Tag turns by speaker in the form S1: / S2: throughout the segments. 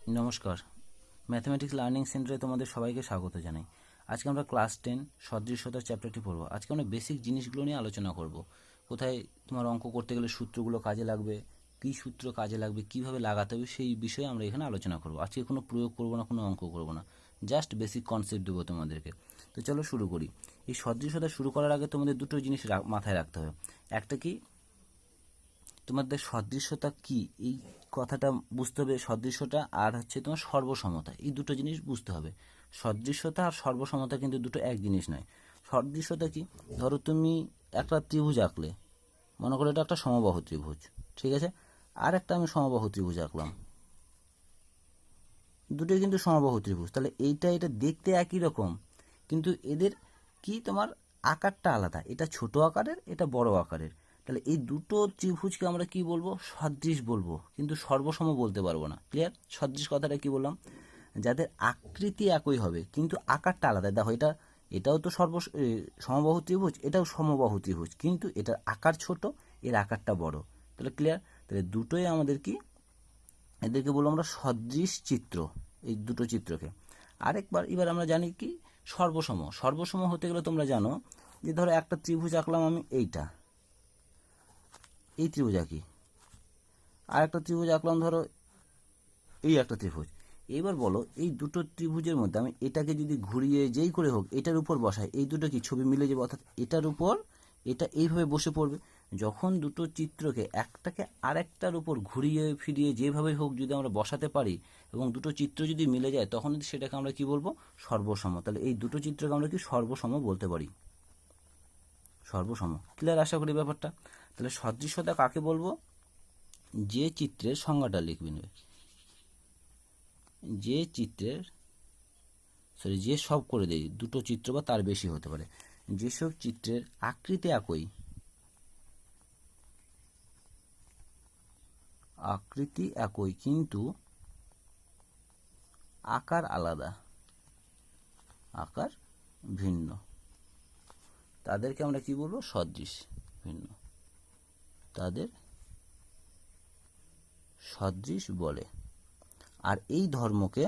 S1: নমস্কার, mathematics learning সেন্টারে তোমাদের সবাইকে স্বাগত জানাই। আজকে আমরা ক্লাস 10 সদৃশ্যতার চ্যাপ্টারটি পড়ব। আজকে আমরা বেসিক জিনিসগুলো নিয়ে আলোচনা করব। কোথায় তোমার অঙ্ক করতে গেলে সূত্রগুলো কাজে লাগবে, কী সূত্র কাজে লাগবে, কিভাবে লাগাতে হবে, সেই বিষয়ে আমরা এখানে আলোচনা করব। আজকে কোনো প্রয়োগ করব না, কোনো অঙ্ক করব না, জাস্ট বেসিক কনসেপ্ট দেবো তোমাদেরকে। তো চলো শুরু করি। এই সদৃশ্যতা শুরু করার আগে তোমাদের দুটো জিনিস মাথায় রাখতে হবে। একটা কি, তোমাদের সদৃশ্যতা কি এই কথাটা বুঝতে হবে। সদৃশ্যতা আর হচ্ছে তোমার সর্বসমতা, এই দুটো জিনিস বুঝতে হবে। সদৃশ্যতা আর সর্বসমতা কিন্তু দুটো এক জিনিস নয়। সদৃশ্যতা কি, ধরো তুমি একটা ত্রিভুজ আঁকলে, মনে করো এটা একটা সমবাহু ত্রিভুজ, ঠিক আছে। আর একটা আমি সমবাহু ত্রিভুজ আঁকলাম, দুটোই কিন্তু সমবাহু ত্রিভুজ। তাহলে এটা দেখতে একই রকম, কিন্তু এদের কি তোমার আকারটা আলাদা। এটা ছোট আকারের, এটা বড় আকারের। তাহলে এই দুটো ত্রিভুজকে আমরা কি বলবো? সদৃশ বলবো, কিন্তু সর্বসম বলতে পারবো না। ক্লিয়ার? সদৃশ কথাটা কি বললাম? যাদের আকৃতি একই হবে কিন্তু আকারটা আলাদা। দেখো এটাও তো সমবাহু ত্রিভুজ, এটাও সমবাহু ত্রিভুজ, কিন্তু এটার আকার ছোট, এর আকারটা বড়। তাহলে ক্লিয়ার? তাহলে দুটোই আমাদের কি, এদেরকে বলবো আমরা সদৃশ চিত্র, এই দুটো চিত্রকে। এবার আমরা জানি কি সর্বসম। সর্বসম হতে গেলে তোমরা জানো যে ধরো একটা ত্রিভুজ আঁকলাম আমি, এই ত্রিভুজ আঁকি, আর একটা ত্রিভুজ আঁকলাম ধরো এই একটা ত্রিভুজ। এবার বলো এই দুটো ত্রিভুজের মধ্যে আমি এটাকে যদি ঘুরিয়ে যেই করে হোক এটার উপর বসাই, এই দুটো কি ছবি মিলে যাবে, অর্থাৎ এটার উপর এটা এইভাবে বসে পড়বে। যখন দুটো চিত্রকে একটাকে আরেকটার উপর ঘুরিয়ে ফিরিয়ে যেভাবে হোক যদি আমরা বসাতে পারি এবং দুটো চিত্র যদি মিলে যায়, তখন সেটাকে আমরা কি বলবো? সর্বসম। তাহলে এই দুটো চিত্রকে আমরা কি সর্বসম বলতে পারি। সর্বসম। ক্লিয়ার? আশা করি ব্যাপারটা। তাহলে সদৃশ্যতা কাকে বলবো? যে চিত্রের সংজ্ঞাটা লিখবি, যে চিত্রের যে সব করে দেয়, দুটো চিত্র বা তার বেশি হতে পারে, যেসব চিত্রের আকৃতি একই কিন্তু আকার আলাদা, আকার ভিন্ন, তাদেরকে আমরা কি বলবো? সদৃশ। ভিন্ন, তাদের সদৃশ বলে। আর এই ধর্মকে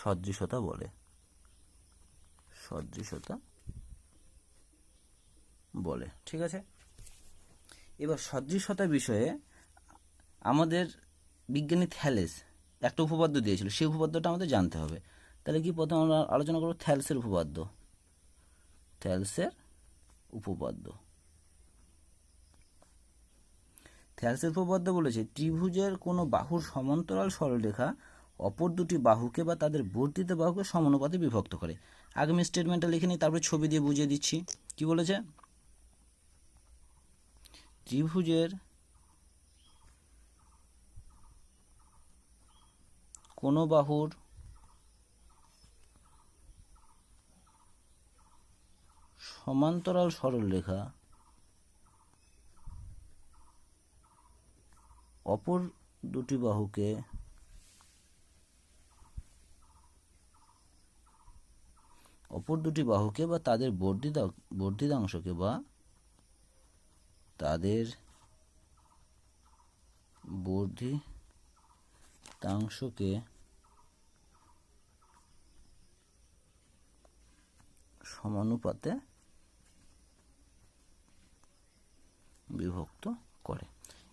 S1: সদৃশতা বলে। সদৃশতা বলে, ঠিক আছে। এবার সদৃশতা বিষয়ে আমাদের বিজ্ঞানী থ্যালেস একটা উপপাদ্য দিয়েছিল, সেই উপপাদ্যটা আমাদের জানতে হবে। তাহলে কি, প্রথমে আমরা আলোচনা করব থ্যালেসের উপপাদ্য। থ্যালেসের উপপাদ্য থ্যালেসের উপপাদ্য বলেছে ত্রিভুজের কোনো বাহুর সমান্তরাল সরলরেখা অপর দুটি বাহুকে বা তাদের বর্ধিত বাহুকে সমানুপাতে বিভক্ত করে। আগে আমি স্টেটমেন্টটা লিখে নিই, তারপরে ছবি দিয়ে বুঝিয়ে দিচ্ছি। কি বলেছে? ত্রিভুজের কোনো বাহুর সমান্তরাল সরলরেখা অপর দুটি বাহুকে বা তাদের বর্ধিতাংশকে সমানুপাতে বিভক্ত করে।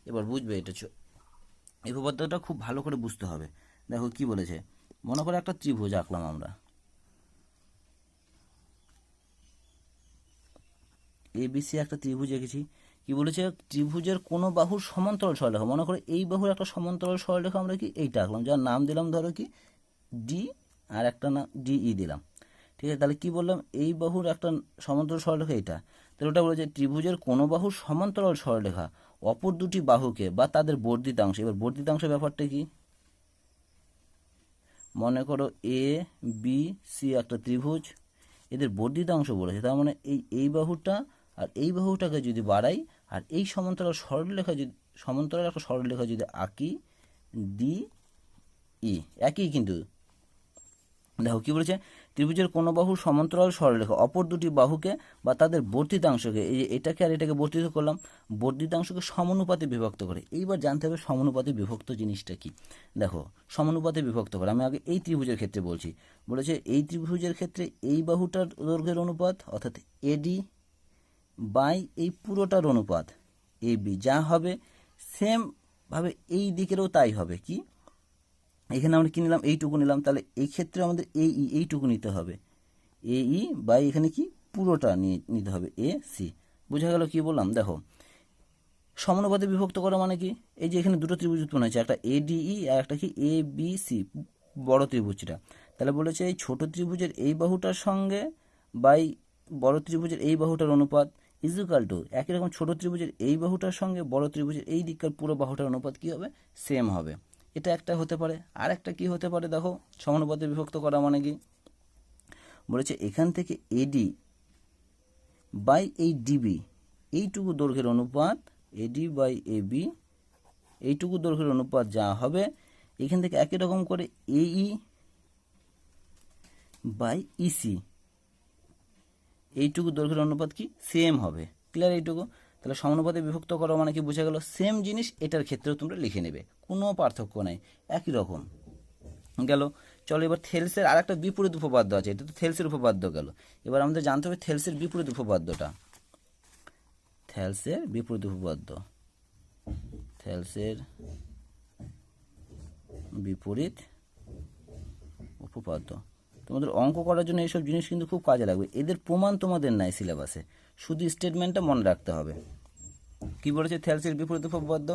S1: এবার বুঝবে এটা, এই উপপাদ্যটা খুব ভালো করে বুঝতে হবে। দেখো কি বলেছে, মনে করে একটা ত্রিভুজ আঁকলাম আমরা, এবিসি একটা ত্রিভুজ এঁকেছি। কি বলেছে? ত্রিভুজের কোনো বাহুর সমান্তরাল সরলরেখা, মনে করো এই বাহুর একটা সমান্তরাল সরলরেখা আমরা কি এইটা আঁকলাম, যার নাম দিলাম ধরো কি ডি, আর একটা নাম ডিই দিলাম, ঠিক আছে। তাহলে কি বললাম? এই বাহুর একটা সমান্তরাল সরলরেখা এইটা। তাহলে ওটা বলেছে ত্রিভুজের কোনো বাহুর সমান্তরাল সরলরেখা অপর দুটি বাহুকে বা তাদের বর্ধিতাংশ। এবার বর্ধিতাংশ ব্যাপারটা কি? মনে করো এ বি সি একটা ত্রিভুজ, এদের বর্ধিতাংশ বলেছে, তার মানে এই বাহুটা আর এই বাহুটাকে যদি বাড়াই আর এই সমান্তরাল একটা সরলরেখা যদি আঁকি ডি ই, একই কিন্তু। দেখো কি বলেছে, ত্রিভুজের কোনো বাহু সমান্তরাল সরলরেখা অপর দুটি বাহুকে বা তাদের বর্ধিতাংশকে, এই যে এটাকে আর এটাকে বর্ধিত করলাম, বর্ধিতাংশকে সমানুপাতে বিভক্ত করে। এইবার জানতে হবে সমানুপাতে বিভক্ত জিনিসটা কি। দেখো, সমানুপাতে বিভক্ত করে, আমি আগে এই ত্রিভুজের ক্ষেত্রে বলছি। বলেছে এই ত্রিভুজের ক্ষেত্রে এই বাহুটার দৈর্ঘ্যের অনুপাত অর্থাৎ এডি বাই এই পুরোটার অনুপাত এবি যা হবে, সেম ভাবে এই দিকেরও তাই হবে। কি, এখানে আমরা কি নিলাম, এইটুকু নিলাম, তাহলে এই ক্ষেত্রে আমাদের এইটুকু নিতে হবে, এই বাই এখানে কি পুরোটা নিতে হবে এ সি। বোঝা গেল কি বললাম? দেখো, সমানুপাতে বিভক্ত করা মানে কি, এই যে এখানে দুটো ত্রিভুজ উৎপন্ন হয়েছে, একটা এডিই আর একটা কি এ বি সি, বড় ত্রিভুজটা। তাহলে বলেছে এই ছোট ত্রিভুজের এই বাহুটার সঙ্গে বাই বড় ত্রিভুজের এই বাহুটার অনুপাত ইজুকাল টু একই রকম ছোট ত্রিভুজের এই বাহুটার সঙ্গে বড় ত্রিভুজের এই দিককার পুরো বাহুটার অনুপাত কি হবে, সেম হবে। এটা একটা হতে পারে। আর একটা কি হতে পারে, দেখো সমানুপাতে বিভক্ত করা মানে কি, বলেছে এখান থেকে এডি বাই এই ডিবি এইটুকু দৈর্ঘ্যের অনুপাত, এডি বাই এবি এইটুকু দৈর্ঘ্যের অনুপাত যা হবে, এখান থেকে একই রকম করে এই বাই ইসি এইটুকু দৈর্ঘ্যের অনুপাত কি সেম হবে। ক্লিয়ার এইটুকু? তাহলে সমানুপাতে বিভক্ত করা মানে কি বোঝা গেল, সেম জিনিস এটার ক্ষেত্রেও তোমরা লিখে নেবে, কোনো পার্থক্য নাই, একই রকম গেল। চলো এবার থেলসের আর একটা বিপরীত উপপাদ্য আছে, এটা তো থেলসের উপপাদ্য গেল। এবার আমাদের জানতে হবে থেলসের বিপরীত উপপাদ্যটা। থেলসের বিপরীত উপপাদ্য, থেলসের বিপরীত উপপাদ্য। তোমাদের অঙ্ক করার জন্য এইসব জিনিস কিন্তু খুব কাজে লাগবে। এদের প্রমাণ তোমাদের নাই সিলেবাসে, শুধু স্টেটমেন্টটা মনে রাখতে হবে। কি বলেছে থেলসের বিপরীত উপপাদ্য?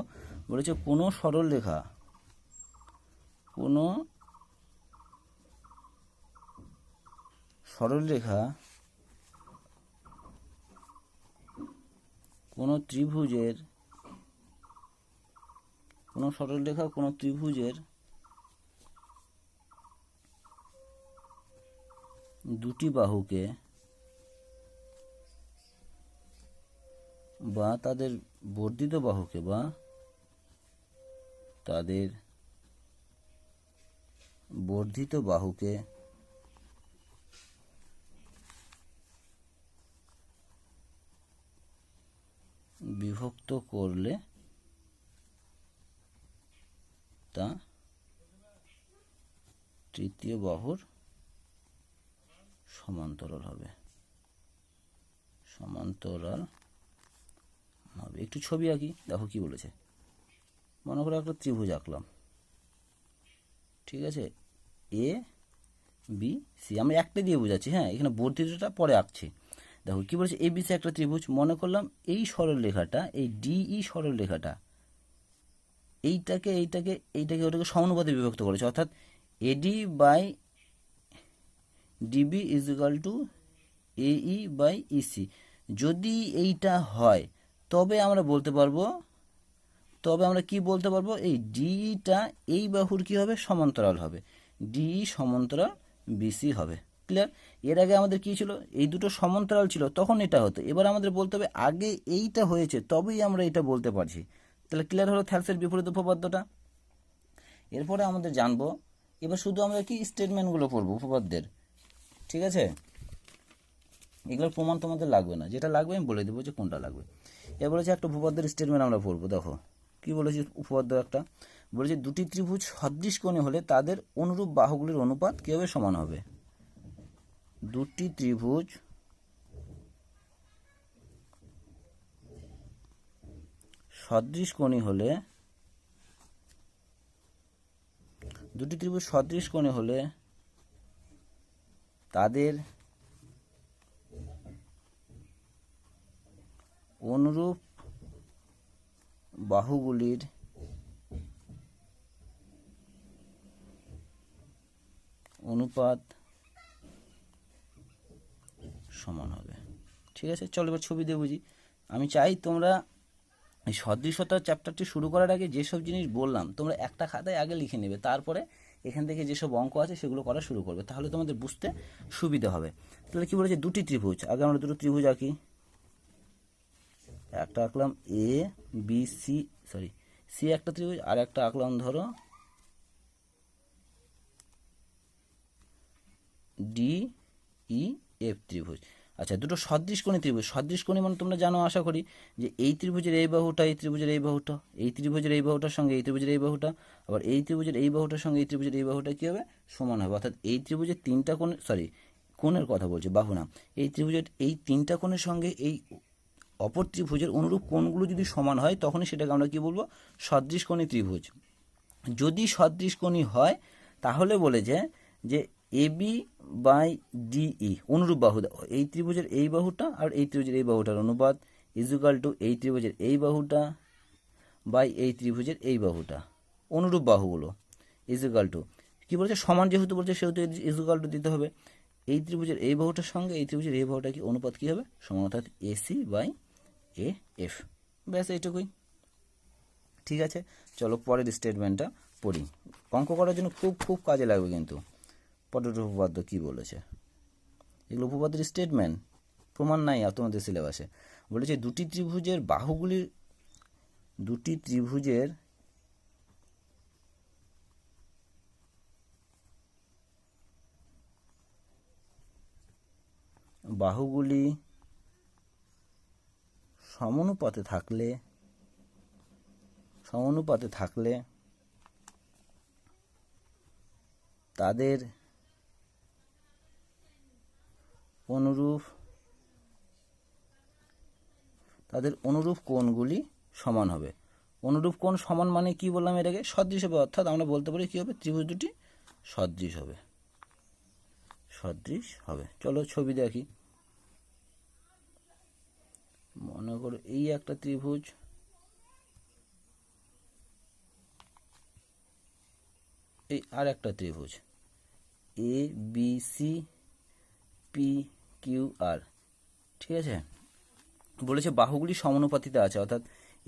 S1: বলেছে কোনো সরল রেখা, কোনো সরল রেখা কোনো ত্রিভুজের, কোনো সরল রেখা কোনো ত্রিভুজের দুটি বাহুকে বা তাদের বর্ধিত বাহুকে বা তাদের বর্ধিত বাহুকে বিভক্ত করলে তা তৃতীয় বাহুর সমান্তরাল হবে, সমান্তরাল হবে। একটু ছবি আঁকি, দেখো কি বলেছে। মনে করো একটা ত্রিভুজ আঁকলাম, ঠিক আছে, এ বি সি, আমি একটা দিয়ে বোঝাচ্ছি, হ্যাঁ, এখানে বর্ধিতটা পরে আঁকছি। দেখো কি বলেছে, এ বি সি একটা ত্রিভুজ, মনে করলাম এই সরল রেখাটা, এই ডিই সরল রেখাটা এইটাকে এইটাকে এইটাকে ওটাকে সমানুপাতে বিভক্ত করেছে, অর্থাৎ AD by DB is equal to AE by EC. যদি এইটা হয় তবে আমরা বলতে পারবো, তবে আমরা কি বলতে পারবো, এই ডিটা এই বাহুর কি হবে, সমান্তরাল হবে, ডিই সমান্তরাল বিসি হবে। ক্লিয়ার? এর আগে আমাদের কি ছিল, এই দুটো সমান্তরাল ছিল তখন এটা হতো, এবার আমাদের বলতে হবে আগে এইটা হয়েছে তবেই আমরা এটা বলতে পারছি। তাহলে ক্লিয়ার হলো থেলসের বিপরীত উপপাদ্যটা। এরপরে আমাদের জানবো, এবার শুধু আমরা কি স্টেটমেন্টগুলো পড়বো উপপাদ্যের, ঠিক আছে? এগুলোর প্রমাণ তোমাদের লাগবে না, যেটা লাগবে আমি বলে দেবো যে কোনটা লাগবে। এবার বলেছে একটা উপপাদ্যের স্টেটমেন্ট আমরা পড়বো। দেখো কি বলেছি উপপাদ্য একটা, বলেছে দুটি ত্রিভুজ সদৃশ কোণে হলে তাদের অনুরূপ বাহুগুলির অনুপাত কিভাবে সমান হবে। দুটি ত্রিভুজ সদৃশ কোণী হলে, দুটি ত্রিভুজ সদৃশ কোণে হলে তাদের অনুরূপ বাহুগুলির অনুপাত সমান হবে। ঠিক আছে, চলো এবার ছবি দিয়ে বুঝি। আমি চাই তোমরা এই সদৃশতার চ্যাপ্টারটি শুরু করার আগে যেসব জিনিস বললাম তোমরা একটা খাতায় আগে লিখে নেবে, তারপরে এখান থেকে যেসব অঙ্ক আছে সেগুলো করা শুরু করবে, তাহলে তোমাদের বুঝতে সুবিধা হবে। তাহলে কি বলেছে, দুটি ত্রিভুজ, আগে আমরা দুটো ত্রিভুজ আঁকি। একটা আঁকলাম A B C, sorry C একটা ত্রিভুজ, আর একটা আঁকলাম ধরো ডি ই এফ ত্রিভুজ। আচ্ছা, দুটো সদৃশকোণী ত্রিভুজ। সদৃশকোণী মানে তোমরা জানো আশা করি যে এই ত্রিভুজের এই বাহুটা, এই ত্রিভুজের এই বাহুটা, এই ত্রিভুজের এই বাহুটার সঙ্গে এই ত্রিভুজের এই বাহুটা, আবার এই ত্রিভুজের এই বাহুটার সঙ্গে এই ত্রিভুজের এই বাহুটা কী হবে? সমান হবে। অর্থাৎ এই ত্রিভুজের তিনটা কোণ, সরি কোণের কথা বলছি, বাহু না, এই ত্রিভুজের এই তিনটা কোণের সঙ্গে এই অপর ত্রিভুজের অনুরূপ কোণগুলো যদি সমান হয় তখনই সেটাকে আমরা কী বলবো? সদৃশকোণী ত্রিভুজ। যদি সদৃশকোণী হয় তাহলে বলেছে যে এবি বাই ডিই অনুরূপ বাহু, এই ত্রিভুজের এই বাহুটা আর এই ত্রিভুজের এই বাহুটার অনুপাত ইজুকাল টু এই ত্রিভুজের এই বাহুটা বাই এই ত্রিভুজের এই বাহুটা, অনুরূপ বাহুগুলো ইজুকাল টু কী বলছে? সমান যেহেতু বলছে সেহেতু ইজুকাল টু দিতে হবে এই ত্রিভুজের এই বাহুটার সঙ্গে এই ত্রিভুজের এই বাহুটা, কি অনুপাত কী হবে? সমান, অর্থাৎ এসি বাই এ এফ। ব্যাস এইটুকুই। ঠিক আছে, চলো পরের স্টেটমেন্টটা পড়ি। অঙ্ক করার জন্য খুব খুব কাজে লাগবে কিন্তু। পরের উপপাদ্য কী বলেছে? এগুলো উপপাদ্যের স্টেটমেন্ট, প্রমাণ নাই আর তোমাদের সিলেবাসে। বলেছে দুটি ত্রিভুজের বাহুগুলির, দুটি ত্রিভুজের বাহুগুলি সমানুপাতে থাকলে তাদের অনুরূপ কোণগুলি সমান হবে। অনুরূপ কোণ সমান মানে কি বললাম এটাকে? সদৃশ হবে। অর্থাৎ আমরা বলতে পারি কি হবে? ত্রিভুজ দুটি সদৃশ হবে। চলো ছবি দেখি। মনে করো এই একটা ত্রিভুজ, এই আর একটা ত্রিভুজ A B C P Q R. ঠিক আছে, বলেছে বাহুগুলি সমানুপাতিতে আছে, অর্থাৎ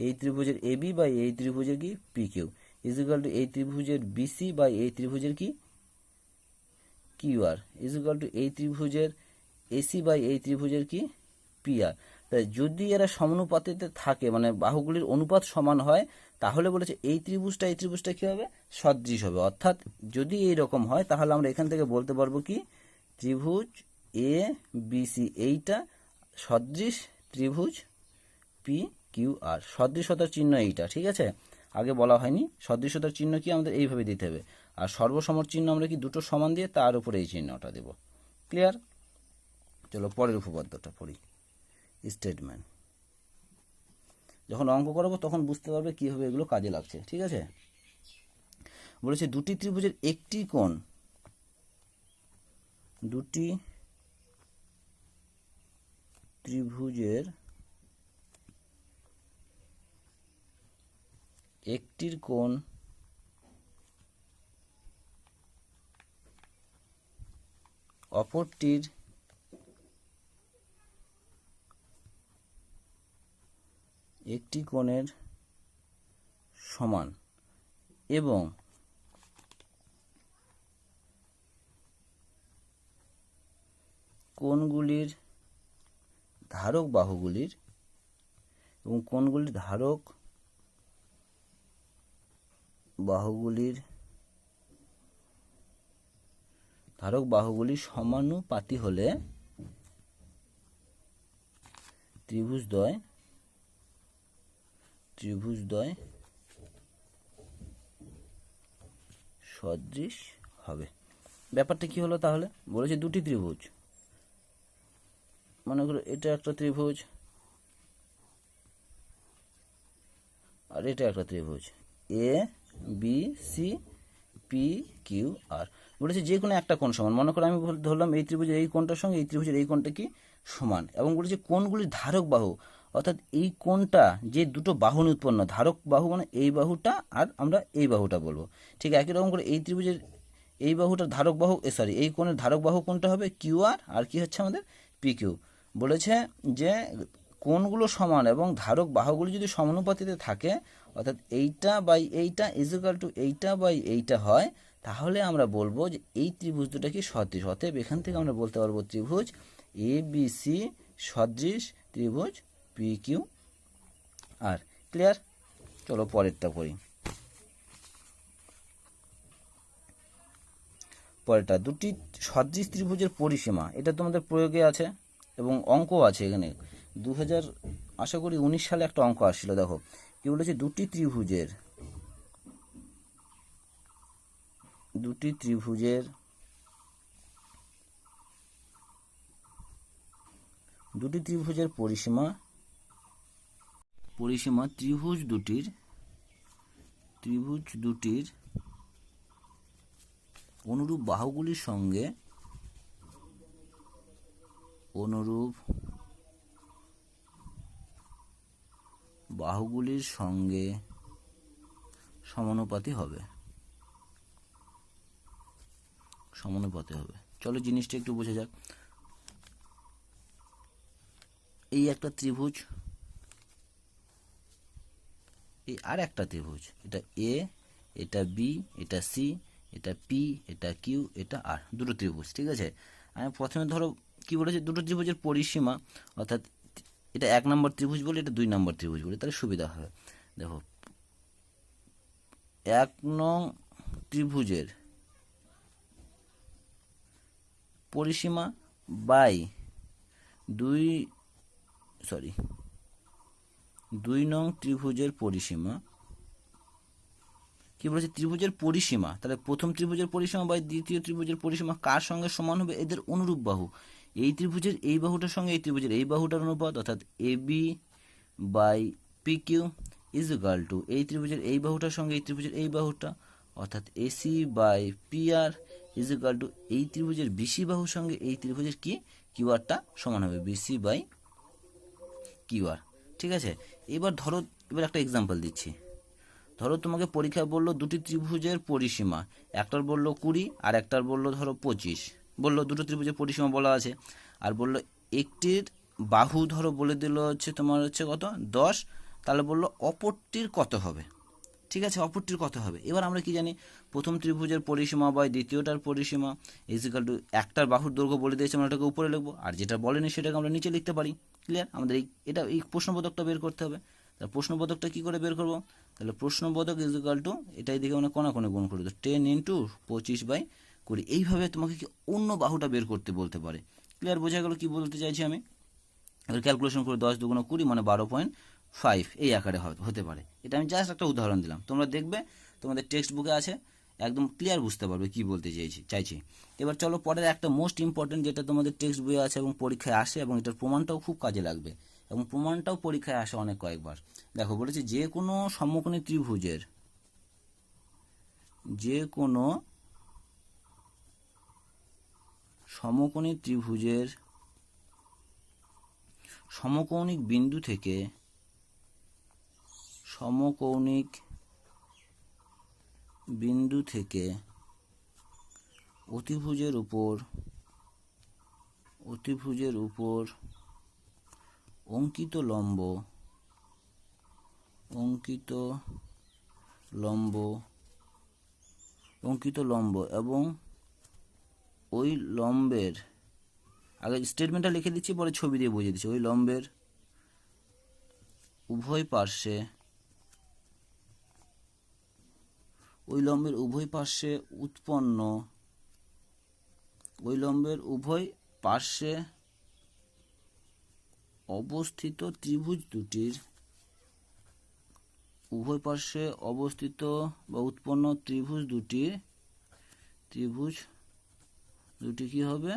S1: এই ত্রিভুজের এ বি বা এই ত্রিভুজের কি পি কিউ ইজুকাল টু এই ত্রিভুজের বিসি বা এই ত্রিভুজের কি কিউ আর ইজুকাল টু এই ত্রিভুজের এসি বা এই ত্রিভুজের কি পি আর। তাই যদি এরা সমানুপাতিতে থাকে, মানে বাহুগুলির অনুপাত সমান হয়, তাহলে বলেছে এই ত্রিভুজটা কী হবে? সদৃশ হবে। অর্থাৎ যদি এই রকম হয় তাহলে আমরা এখান থেকে বলতে পারবো কি ত্রিভুজ এ বি সি এইটা সদৃশ ত্রিভুজ পি কিউ আর। সদৃশতার চিহ্ন এইটা। ঠিক আছে, আগে বলা হয়নি সদৃশতার চিহ্ন কি আমাদের এইভাবে দিতে হবে, আর সর্বসমর চিহ্ন আমরা কি দুটো সমান দিয়ে তার উপরে এই চিহ্নটা দেব। ক্লিয়ার? চলো পরের উপপাদ্যটা পড়ি। স্টেটমেন্ট যখন অঙ্ক করাবো তখন বুঝতে পারবে কীভাবে এগুলো কাজে লাগছে। ঠিক আছে, বলেছে দুটি ত্রিভুজের একটি কোণ, দুটি ত্রিভুজের একটির কোণ অপরটির একটি কোণের সমান এবং কোণগুলির ধারক বাহুগুলির সমানুপাতি হলে ত্রিভুজদ্বয় সদৃশ হবে। ব্যাপারটা কি হলো তাহলে? বলেছে দুটি ত্রিভুজ, মনে করো এটা একটা ত্রিভুজ আর এটা একটা ত্রিভুজ A B C P Q R. বলেছে যে কোনো একটা কোণ সমান, মনে করো আমি ধরলাম এই ত্রিভুজের এই কোণটার সঙ্গে এই ত্রিভুজের এই কোণটা কি সমান, এবং বলেছে কোণগুলির ধারক বাহু, অর্থাৎ এই কোণটা যে দুটো বাহু উৎপন্ন, ধারক বাহু মানে এই বাহুটা আর আমরা এই বাহুটা বলবো। ঠিক একই রকম করে এই ত্রিভুজের এই বাহুটার ধারক বাহু, এই কোণের ধারক বাহু কোণটা হবে কিউ আর কি হচ্ছে আমাদের পি কিউ। বলেছে যে কোণগুলো সমান এবং ধারক বাহুগুলি যদি সমানুপাতিতে থাকে, অর্থাৎ এইটা বাই এইটা ইজুকাল টু এইটা বাই এইটা হয়, তাহলে আমরা বলবো যে এই ত্রিভুজ দুটা কি সদৃশ। অতএব এখান থেকে আমরা বলতে পারবো ত্রিভুজ এ বি সি সদৃশ ত্রিভুজ পি কিউ আর। ক্লিয়ার? চলো পরেরটা পড়ি। পরেরটা, দুটি সদৃশ ত্রিভুজের পরিসীমা, এটা তোমাদের প্রয়োগে আছে এবং অঙ্ক আছে এখানে। 2000 আশা করি 19 সালে একটা অঙ্ক আসছিল। দেখো কি বলেছে, দুটি ত্রিভুজের পরিসীমা ত্রিভুজ দুটির অনুরূপ বাহুগুলির সঙ্গে সমানুপাতি হবে। চলো জিনিসটা একটু বোঝা যাক। এই একটা ত্রিভুজ, এই আর একটা ত্রিভুজ, এটা এ, এটা বি, এটা সি, এটা পি, এটা কিউ, এটা আর, দুটো ত্রিভুজ। ঠিক আছে, আমি প্রথমে ধরো কি বলেছি, দুটো ত্রিভুজের পরিসীমা, অর্থাৎ এটা 1 নম্বর ত্রিভুজ বলে, এটা 2 নম্বর ত্রিভুজ বলে, তাহলে সুবিধা হবে। দেখো 1 নং ত্রিভুজের পরিসীমা বাই 2 নং ত্রিভুজের পরিসীমা, কি বলেছে, ত্রিভুজের পরিসীমা, তাহলে প্রথম ত্রিভুজের পরিসীমা বাই দ্বিতীয় ত্রিভুজের পরিসীমা কার সঙ্গে সমান হবে, এদের অনুরূপ বাহু। এই ত্রিভুজের এই বাহুটার সঙ্গে এই ত্রিভুজের এই বাহুটার অনুপাত, অর্থাৎ A B by P Q is equal to এই ত্রিভুজের এই বাহুটার সঙ্গে এই ত্রিভুজের এই বাহুটা, অর্থাৎ A C by P R is equal to এই ত্রিভুজের বিসি বাহুর সঙ্গে এই ত্রিভুজের কি কিউ আরটা সমান হবে বিসি বাই কিউ আর। ঠিক আছে, এবার ধরো একটা এক্সাম্পল দিচ্ছি। ধরো তোমাকে পরীক্ষা বললো দুটি ত্রিভুজের পরিসীমা, একটার বললো 20 আর একটার বললো ধরো 25, বললো দুটো ত্রিভুজের পরিসীমা বলা আছে, আর বললো একটির বাহু ধরো বলে দিল হচ্ছে তোমার হচ্ছে কত 10, তাহলে বললো অপরটির কত হবে। ঠিক আছে, অপরটির কত হবে। এবার আমরা কি জানি, প্রথম ত্রিভুজের পরিসীমা বাই দ্বিতীয়টার পরিসীমা ইজ ইকুয়াল টু একটার বাহুর দৈর্ঘ্য বলে দিয়েছে, আমরা এটাকে উপরে লিখবো, আর যেটা বলেনি সেটাকে আমরা নিচে লিখতে পারি। ক্লিয়ার, আমাদের এই প্রশ্নবোধকটা বের করতে হবে। তাহলে প্রশ্নবোধকটা কি করে বের করবো, তাহলে প্রশ্নবোধক ইজ ইকুয়াল টু এটাই দিকে মানে কোণে গুণ করে দেবো 10 ইন্টু 25/20। এইভাবে তোমাকে কি অন্য বাহুটা বের করতে বলতে পারে। ক্লিয়ার, বোঝা গেল কি বলতে চাইছি আমি। এবার ক্যালকুলেশন করে 10 দুগুণ 20 মানে 12.5 এই আকারে হতে পারে। এটা আমি জাস্ট একটা উদাহরণ দিলাম, তোমরা দেখবে তোমাদের টেক্সট বুকে আছে, একদম ক্লিয়ার বুঝতে পারবে কি বলতে চাইছি। এবার চলো পরের একটা মোস্ট ইম্পর্টেন্ট, যেটা তোমাদের টেক্সট বইয়ে আছে এবং পরীক্ষায় আসে, এবং এটার প্রমাণটাও খুব কাজে লাগবে, এবং প্রমাণটাও পরীক্ষায় আসে অনেক কয়েকবার। দেখো বলেছে যে কোনো সমকোণী ত্রিভুজের সমকৌণিক বিন্দু থেকে অতিভুজের উপর অঙ্কিত লম্ব এবং ওই লম্বের, আগে স্টেটমেন্টটা লিখে দিচ্ছি পরে ছবি দিয়ে বুঝিয়ে দিচ্ছি, ওই লম্বের উভয় পার্শ্বে অবস্থিত ত্রিভুজ দুটির উৎপন্ন ত্রিভুজ দুটি কি হবে,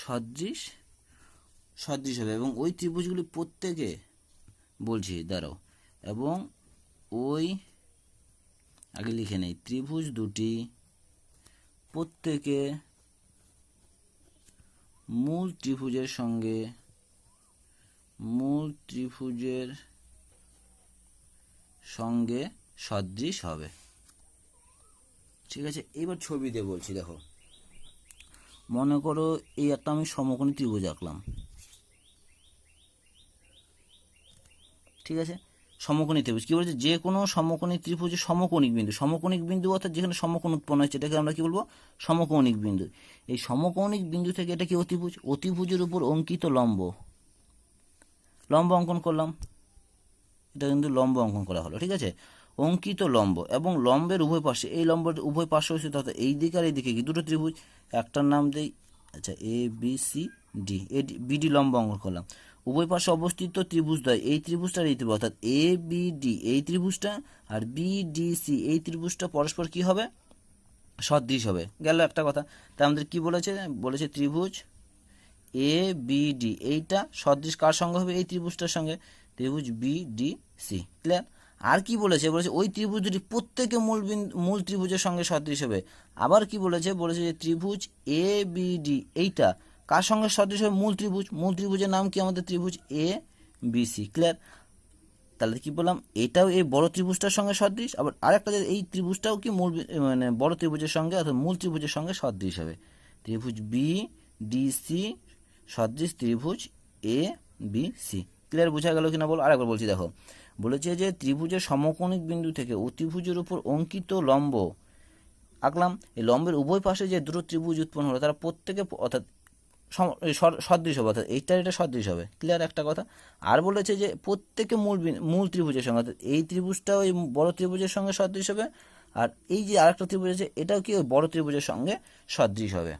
S1: সদৃশ হবে, এবং ওই ত্রিভুজগুলি প্রত্যেকে, বলছি দাঁড়াও, এবং ওই আগে লিখে নেই, ত্রিভুজ দুটি প্রত্যেকে মূল ত্রিভুজের সঙ্গে সদৃশ হবে। ঠিক আছে, এবার ছবি দিয়ে বলছি। দেখো মনে করো এই একটা আমি সমকোণী ত্রিভুজ আঁকলাম। ঠিক আছে, সমকোণী ত্রিভুজ কি বলছে, যে কোনো সমকোণী ত্রিভুজের সমকোণিক বিন্দু অর্থাৎ যেখানে সমকোণ উৎপন্ন হচ্ছে এটাকে আমরা কি বলবো, সমকৌণিক বিন্দু। এই সমকৌণিক বিন্দু থেকে এটা কি অতিভুজের উপর অঙ্কিত লম্ব অঙ্কন করলাম, এটা কিন্তু লম্ব অঙ্কন করা হলো। ঠিক আছে, অঙ্কিত লম্ব এবং লম্বের উভয় পাশে, এই লম্বের উভয় পাশে হচ্ছে অর্থাৎ এই দিকে আর এই দিকে কি দুটো ত্রিভুজ, একটার নাম দেই আচ্ছা A B C D, BD লম্ব অঙ্কন করলাম। উভয় পাশে অবস্থিত ত্রিভুজদ্বয়, এই ত্রিভুজটার এই ত্রিভুজ অর্থাৎ এ বি ডি এই ত্রিভুজটা আর বি ডি সি এই ত্রিভুজটা পরস্পর কি হবে, সদৃশ হবে। গেল একটা কথা। তা আমাদের কি বলেছে, বলেছে ত্রিভুজ এ বি ডি এইটা সদৃশ কার সঙ্গে হবে, এই ত্রিভুজটার সঙ্গে, ত্রিভুজ বি ডি সি। ক্লিয়ার? আর কি বলেছে, বলেছে ওই ত্রিভুজ দুটি প্রত্যেকে মূল ত্রিভুজের সঙ্গে সদৃশ হবে। আবার কি বলেছে, বলেছে যে ত্রিভুজ এ বি ডি এইটা কার সঙ্গে সদৃশ হবে, মূল ত্রিভুজ, মূল ত্রিভুজের নাম কি আমাদের ত্রিভুজ এ বি সি। ক্লিয়ার? তাহলে কি বললাম, এটাও এই বড় ত্রিভুজটার সঙ্গে সদৃশ, আবার আরেকটা যে এই ত্রিভুজটাও কি মূল মানে বড় ত্রিভুজের সঙ্গে অর্থাৎ মূল ত্রিভুজের সঙ্গে সদৃশ হবে। ত্রিভুজ বি ডি সি সদৃশ ত্রিভুজ এ বি সি। ক্লিয়ার? বোঝা গেল কিনা বলো, আরেকবার বলছি দেখো। বলেছে যে ত্রিভুজের সমকোণিক বিন্দু থেকে অতিভুজের উপর অঙ্কিত লম্ব আঁকলাম, এই লম্বের উভয় পাশে যে দুটো ত্রিভুজ উৎপন্ন হলো তারা প্রত্যেকে অর্থাৎ সদৃশ হবে, অর্থাৎ এটা সদৃশ হবে। ক্লিয়ার একটা কথা। আর বলেছে যে প্রত্যেকে মূল ত্রিভুজের সঙ্গে, অর্থাৎ এই ত্রিভুজটা ওই বড় ত্রিভুজের সঙ্গে সদৃশ হবে, আর এই যে আরেকটা ত্রিভুজ আছে এটাও কি ওই বড় ত্রিভুজের সঙ্গে সদৃশ হবে।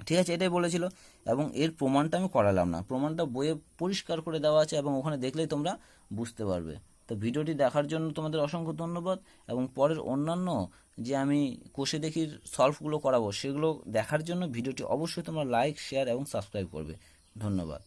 S1: ঠিক আছে, এটাই বলেছিল এবং এর প্রমাণটা আমি করালাম না, প্রমাণটা বইয়ে পরিষ্কার করে দেওয়া আছে এবং ওখানে দেখলেই তোমরা বুঝতে পারবে। তো ভিডিওটি দেখার জন্য তোমাদের অসংখ্য ধন্যবাদ এবং পরের অন্যান্য যে আমি কোষে দেখির সলভগুলো করাবো সেগুলো দেখার জন্য ভিডিওটি অবশ্যই তোমরা লাইক, শেয়ার এবং সাবস্ক্রাইব করবে। ধন্যবাদ।